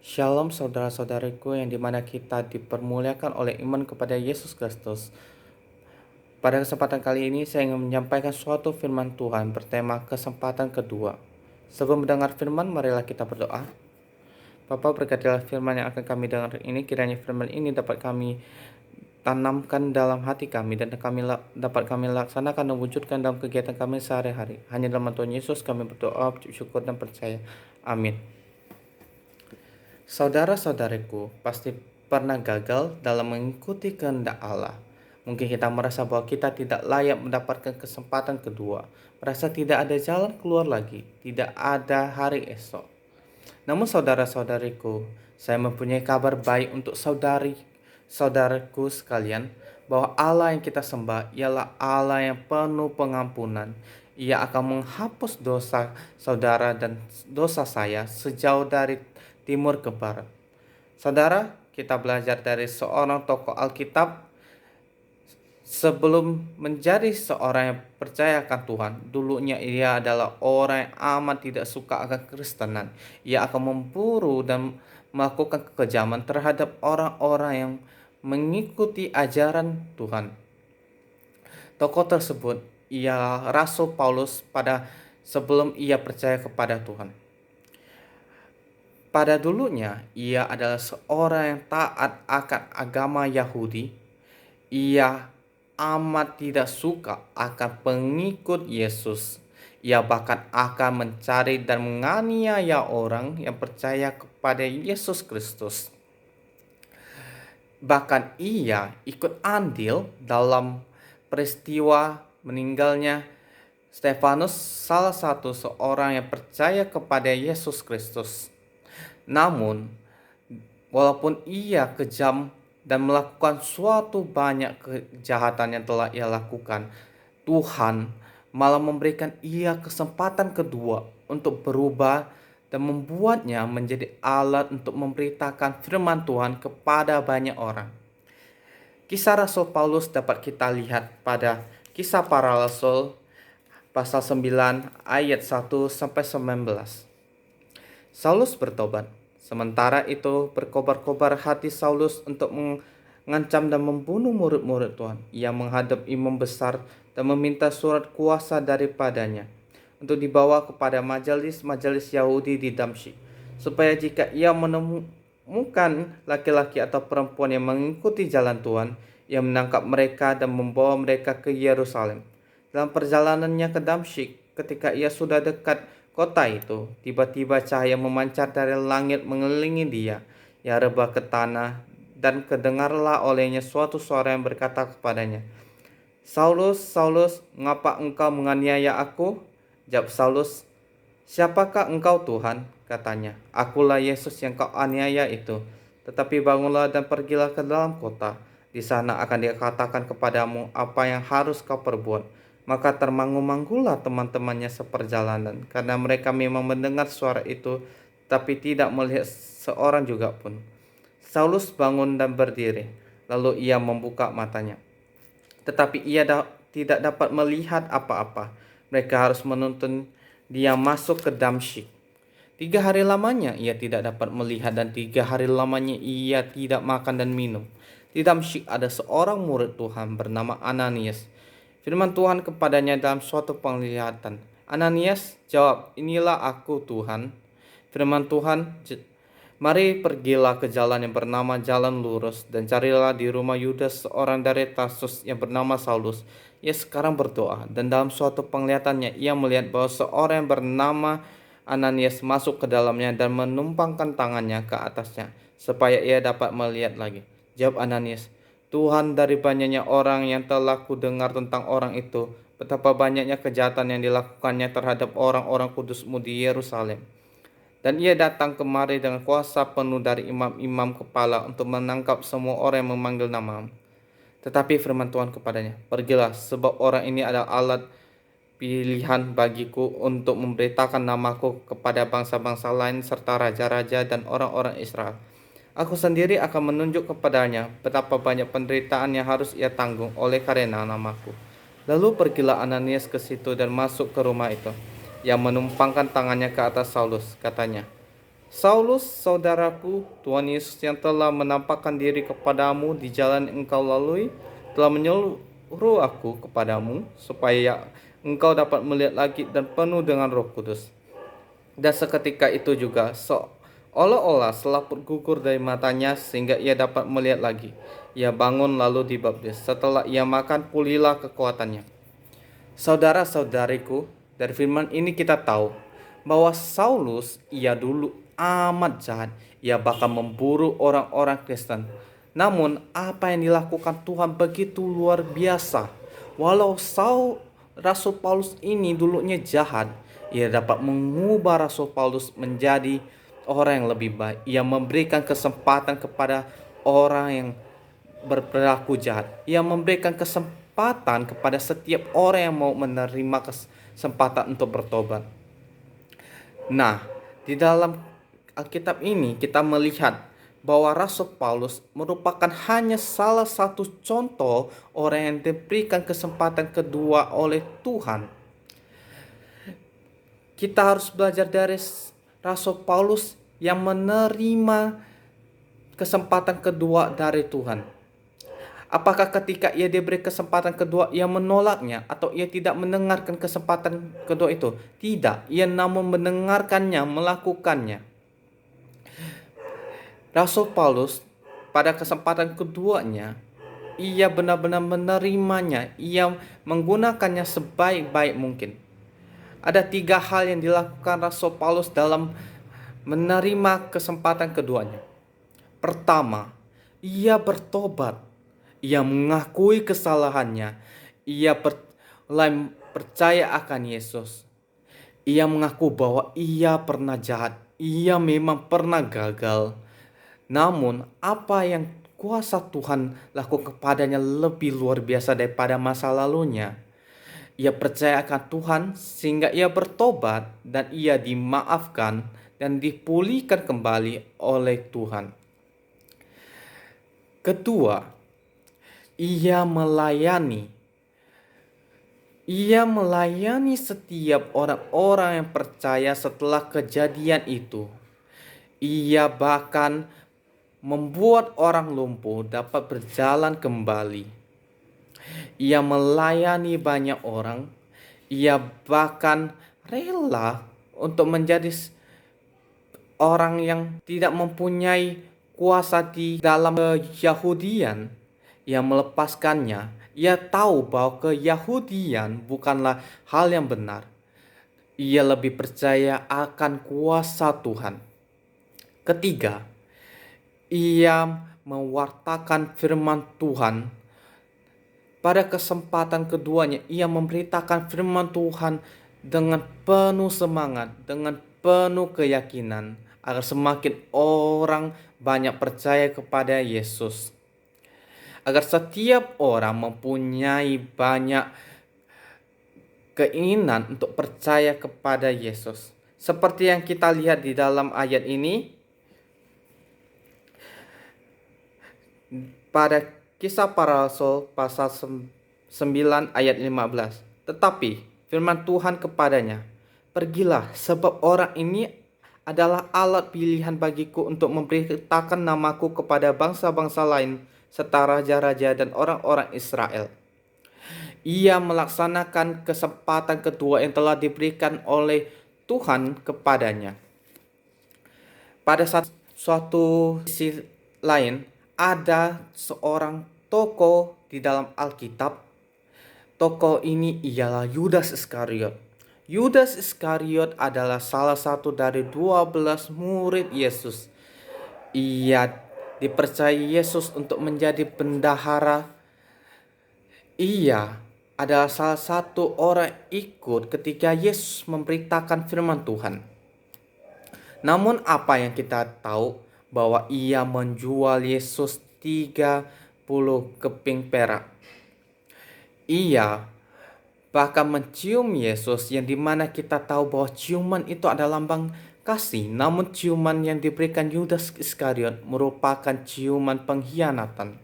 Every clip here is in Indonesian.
Shalom saudara-saudariku yang dimana kita dipermuliakan oleh iman kepada Yesus Kristus. Pada kesempatan kali ini saya ingin menyampaikan suatu firman Tuhan bertema kesempatan kedua. Sebelum mendengar firman, marilah kita berdoa. Bapa, berkatilah firman yang akan kami dengar ini, kiranya firman ini dapat kami tanamkan dalam hati kami dan dapat kami laksanakan dan wujudkan dalam kegiatan kami sehari-hari. Hanya dalam nama Tuhan Yesus kami berdoa, syukur dan percaya. Amin. Saudara-saudariku pasti pernah gagal dalam mengikuti kehendak Allah. Mungkin kita merasa bahwa kita tidak layak mendapatkan kesempatan kedua, merasa tidak ada jalan keluar lagi, tidak ada hari esok. Namun saudara-saudariku, saya mempunyai kabar baik untuk saudariku sekalian, bahwa Allah yang kita sembah ialah Allah yang penuh pengampunan. Ia akan menghapus dosa saudara dan dosa saya sejauh dari timur ke barat. Saudara, kita belajar dari seorang tokoh Alkitab. Sebelum menjadi seorang yang percaya akan Tuhan, dulunya ia adalah orang yang amat tidak suka akan Kristenan. Ia akan memburu dan melakukan kekejaman terhadap orang-orang yang mengikuti ajaran Tuhan. Tokoh tersebut ia Rasul Paulus pada sebelum ia percaya kepada Tuhan. Pada dulunya ia adalah seorang yang taat akan agama Yahudi. Ia amat tidak suka akan pengikut Yesus. Ia bahkan akan mencari dan menganiaya orang yang percaya kepada Yesus Kristus. Bahkan ia ikut andil dalam peristiwa meninggalnya Stefanus, salah satu seorang yang percaya kepada Yesus Kristus. Namun, walaupun ia kejam dan melakukan suatu banyak kejahatan yang telah ia lakukan, Tuhan malah memberikan ia kesempatan kedua untuk berubah dan membuatnya menjadi alat untuk memberitakan firman Tuhan kepada banyak orang. Kisah Rasul Paulus dapat kita lihat pada Kisah Para Rasul pasal 9 ayat 1 sampai 19. Saulus bertobat. Sementara itu berkobar-kobar hati Saulus untuk mengancam dan membunuh murid-murid Tuhan. Ia menghadap imam besar dan meminta surat kuasa daripadanya untuk dibawa kepada majelis-majelis Yahudi di Damsyik, supaya jika ia menemukan laki-laki atau perempuan yang mengikuti jalan Tuhan, ia menangkap mereka dan membawa mereka ke Yerusalem. Dalam perjalanannya ke Damsyik, ketika ia sudah dekat kota itu, tiba-tiba cahaya memancar dari langit mengelilingi dia. Ia rebah ke tanah dan kedengarlah olehnya suatu suara yang berkata kepadanya, "Saulus, Saulus, mengapa engkau menganiaya aku?" Jawab Saulus, "Siapakah engkau Tuhan?" Katanya, "Akulah Yesus yang kau aniaya itu. Tetapi bangunlah dan pergilah ke dalam kota. Di sana akan dikatakan kepadamu apa yang harus kau perbuat." Maka termangu-manggulah teman-temannya seperjalanan, karena mereka memang mendengar suara itu, tapi tidak melihat seorang juga pun. Saulus bangun dan berdiri, lalu ia membuka matanya. Tetapi ia tidak dapat melihat apa-apa. Mereka harus menuntun dia masuk ke Damsyik. 3 hari lamanya ia tidak dapat melihat, dan 3 hari lamanya ia tidak makan dan minum. Di Damsyik ada seorang murid Tuhan bernama Ananias. Firman Tuhan kepadanya dalam suatu penglihatan. "Ananias," jawab, "Inilah aku, Tuhan." Firman Tuhan, "Mari pergilah ke jalan yang bernama Jalan Lurus, dan carilah di rumah Yudas seorang dari Tarsus yang bernama Saulus. Ia sekarang berdoa, dan dalam suatu penglihatannya ia melihat bahwa seorang yang bernama Ananias masuk ke dalamnya dan menumpangkan tangannya ke atasnya, supaya ia dapat melihat lagi." Jawab Ananias, "Tuhan, dari banyaknya orang yang telah kudengar tentang orang itu, betapa banyaknya kejahatan yang dilakukannya terhadap orang-orang kudus-Mu di Yerusalem. Dan ia datang kemari dengan kuasa penuh dari imam-imam kepala untuk menangkap semua orang yang memanggil nama-Mu." Tetapi firman Tuhan kepadanya, "Pergilah, sebab orang ini adalah alat pilihan bagiku untuk memberitakan namaku kepada bangsa-bangsa lain serta raja-raja dan orang-orang Israel. Aku sendiri akan menunjuk kepadanya betapa banyak penderitaan yang harus ia tanggung oleh karena namaku." Lalu pergilah Ananias ke situ dan masuk ke rumah itu. Ia menumpangkan tangannya ke atas Saulus, katanya, Saulus, saudaraku, Tuhan Yesus yang telah menampakkan diri kepadamu di jalan yang engkau lalui, telah menyuruh aku kepadamu, supaya engkau dapat melihat lagi dan penuh dengan Roh Kudus. Dan seketika itu juga, seolah-olah selaput gugur dari matanya, sehingga ia dapat melihat lagi. Ia bangun lalu dibaptis. Setelah ia makan, pulihlah kekuatannya. Saudara-saudariku, dari firman ini kita tahu bahwa Saulus, ia dulu amat jahat. Ia bahkan memburu orang-orang Kristen. Namun apa yang dilakukan Tuhan begitu luar biasa. Walau Rasul Paulus ini dulunya jahat, ia dapat mengubah Rasul Paulus menjadi orang yang lebih baik. Ia memberikan kesempatan kepada orang yang berperilaku jahat. Ia memberikan kesempatan kepada setiap orang yang mau menerima kesempatan untuk bertobat. Nah, di dalam Alkitab ini kita melihat bahwa Rasul Paulus merupakan hanya salah satu contoh orang yang diberikan kesempatan kedua oleh Tuhan. Kita harus belajar dari Rasul Paulus yang menerima kesempatan kedua dari Tuhan. Apakah ketika ia diberi kesempatan kedua ia menolaknya atau ia tidak mendengarkan kesempatan kedua itu? Tidak, ia namun mendengarkannya, melakukannya. Rasul Paulus pada kesempatan keduanya ia benar-benar menerimanya, ia menggunakannya sebaik-baik mungkin. Ada 3 hal yang dilakukan Rasul Paulus dalam menerima kesempatan keduanya. Pertama, ia bertobat. Ia mengakui kesalahannya. Ia mulai percaya akan Yesus. Ia mengaku bahwa ia pernah jahat. Ia memang pernah gagal. Namun apa yang kuasa Tuhan lakukan kepadanya lebih luar biasa daripada masa lalunya. Ia percaya akan Tuhan sehingga ia bertobat dan ia dimaafkan dan dipulihkan kembali oleh Tuhan. Kedua, ia melayani setiap orang-orang yang percaya setelah kejadian itu. Ia bahkan membuat orang lumpuh dapat berjalan kembali. Ia melayani banyak orang. Ia bahkan rela untuk menjadi orang yang tidak mempunyai kuasa di dalam Yahudian. Ia melepaskannya. Ia tahu bahwa keyahudian bukanlah hal yang benar. Ia lebih percaya akan kuasa Tuhan. Ketiga, ia mewartakan firman Tuhan. Pada kesempatan keduanya, ia memberitakan firman Tuhan dengan penuh semangat, dengan penuh keyakinan, agar semakin orang banyak percaya kepada Yesus. Agar setiap orang mempunyai banyak keinginan untuk percaya kepada Yesus. Seperti yang kita lihat di dalam ayat ini, pada Kisah Para Rasul pasal 9 ayat 15. Tetapi firman Tuhan kepadanya, "Pergilah, sebab orang ini adalah alat pilihan bagiku untuk memberitakan namaku kepada bangsa-bangsa lain, serta raja-raja dan orang-orang Israel." Ia melaksanakan kesempatan kedua yang telah diberikan oleh Tuhan kepadanya. Pada suatu sisi lain, ada seorang tokoh di dalam Alkitab. Tokoh ini ialah Yudas Iskariot. Yudas Iskariot adalah salah satu dari 12 murid Yesus. Ia dipercaya Yesus untuk menjadi bendahara. Ia adalah salah satu orang ikut ketika Yesus memberitakan firman Tuhan. Namun apa yang kita tahu bahwa ia menjual Yesus 30 keping perak. Ia bahkan mencium Yesus, yang dimana kita tahu bahwa ciuman itu adalah lambang kasih. Namun ciuman yang diberikan Yudas Iskariot merupakan ciuman pengkhianatan.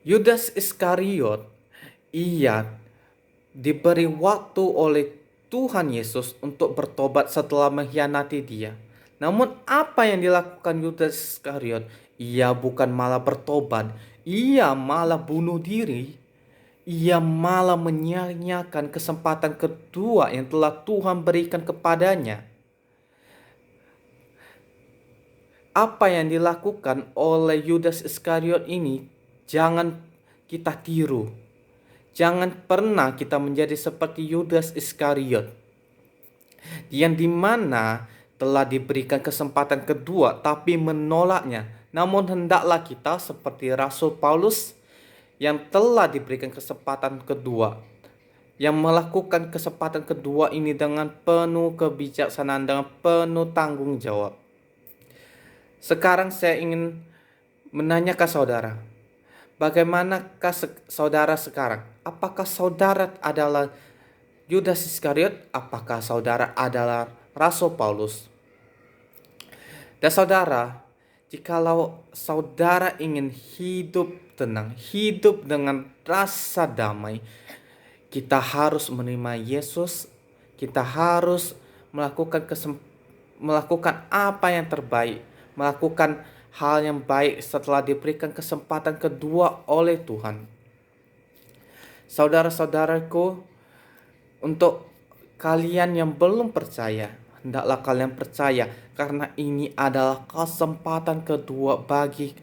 Yudas Iskariot, ia diberi waktu oleh Tuhan Yesus untuk bertobat setelah mengkhianati dia. Namun apa yang dilakukan Yudas Iskariot? Ia bukan malah bertobat, ia malah bunuh diri. Ia malah menyia-nyiakan kesempatan kedua yang telah Tuhan berikan kepadanya. Apa yang dilakukan oleh Yudas Iskariot ini jangan kita tiru. Jangan pernah kita menjadi seperti Yudas Iskariot yang dimana telah diberikan kesempatan kedua tapi menolaknya. Namun hendaklah kita seperti Rasul Paulus yang telah diberikan kesempatan kedua, yang melakukan kesempatan kedua ini dengan penuh kebijaksanaan, dengan penuh tanggung jawab. Sekarang saya ingin menanyakan saudara, bagaimanakah saudara sekarang? Apakah saudara adalah Yudas Iskariot? Apakah saudara adalah Rasul Paulus? Dan saudara, jikalau saudara ingin hidup tenang, hidup dengan rasa damai, kita harus menerima Yesus. Kita harus melakukan apa yang terbaik, melakukan hal yang baik setelah diberikan kesempatan kedua oleh Tuhan. Saudara-saudaraku, untuk kalian yang belum percaya, hendaklah kalian percaya, karena ini adalah kesempatan kedua bagi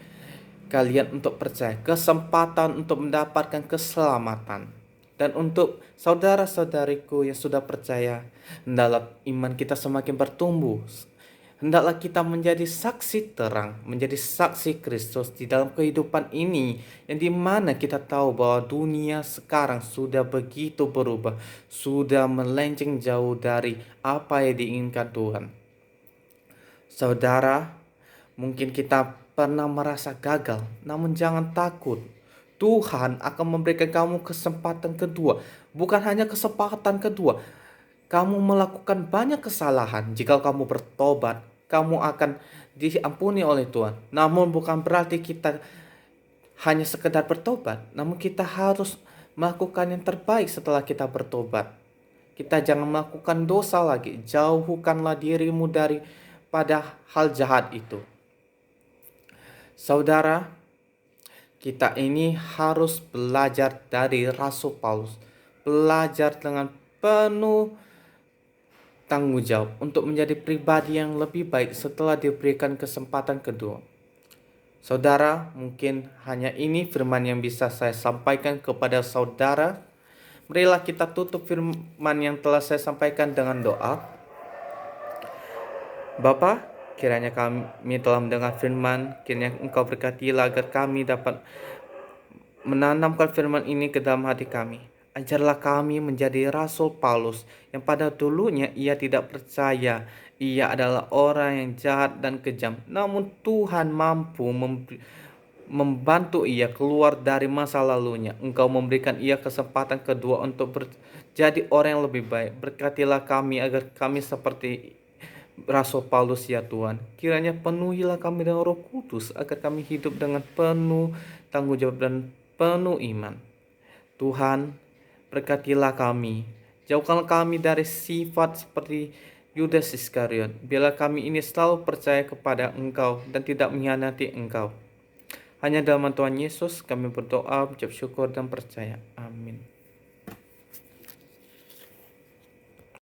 kalian untuk percaya, kesempatan untuk mendapatkan keselamatan. Dan untuk saudara-saudariku yang sudah percaya, hendaklah iman kita semakin bertumbuh. Hendaklah kita menjadi saksi terang, menjadi saksi Kristus di dalam kehidupan ini, yang dimana kita tahu bahwa dunia sekarang sudah begitu berubah, sudah melenceng jauh dari apa yang diinginkan Tuhan. Saudara, mungkin kita pernah merasa gagal, namun jangan takut. Tuhan akan memberikan kamu kesempatan kedua. Bukan hanya kesempatan kedua, kamu melakukan banyak kesalahan. Jika kamu bertobat, kamu akan diampuni oleh Tuhan. Namun bukan berarti kita hanya sekedar bertobat, namun kita harus melakukan yang terbaik setelah kita bertobat. Kita jangan melakukan dosa lagi. Jauhkanlah dirimu daripada hal jahat itu. Saudara, kita ini harus belajar dari Rasul Paulus. Belajar dengan penuh tanggung jawab untuk menjadi pribadi yang lebih baik setelah diberikan kesempatan kedua. Saudara, mungkin hanya ini firman yang bisa saya sampaikan kepada saudara. Marilah kita tutup firman yang telah saya sampaikan dengan doa. Bapa, kiranya kami telah mendengar firman, kiranya Engkau berkatilah agar kami dapat menanamkan firman ini ke dalam hati kami. Ajarlah kami menjadi Rasul Paulus yang pada dulunya ia tidak percaya ia adalah orang yang jahat dan kejam. Namun Tuhan mampu membantu ia keluar dari masa lalunya. Engkau memberikan ia kesempatan kedua untuk menjadi orang yang lebih baik. Berkatilah kami agar kami seperti Rasul Paulus ya Tuhan. Kiranya penuhilah kami dengan Roh Kudus agar kami hidup dengan penuh tanggung jawab dan penuh iman. Tuhan, berkatilah kami. Jauhkanlah kami dari sifat seperti Yudas Iskariot. Biarlah kami ini selalu percaya kepada Engkau dan tidak mengkhianati Engkau. Hanya dalam Tuhan Yesus kami berdoa, ucap syukur dan percaya. Amin.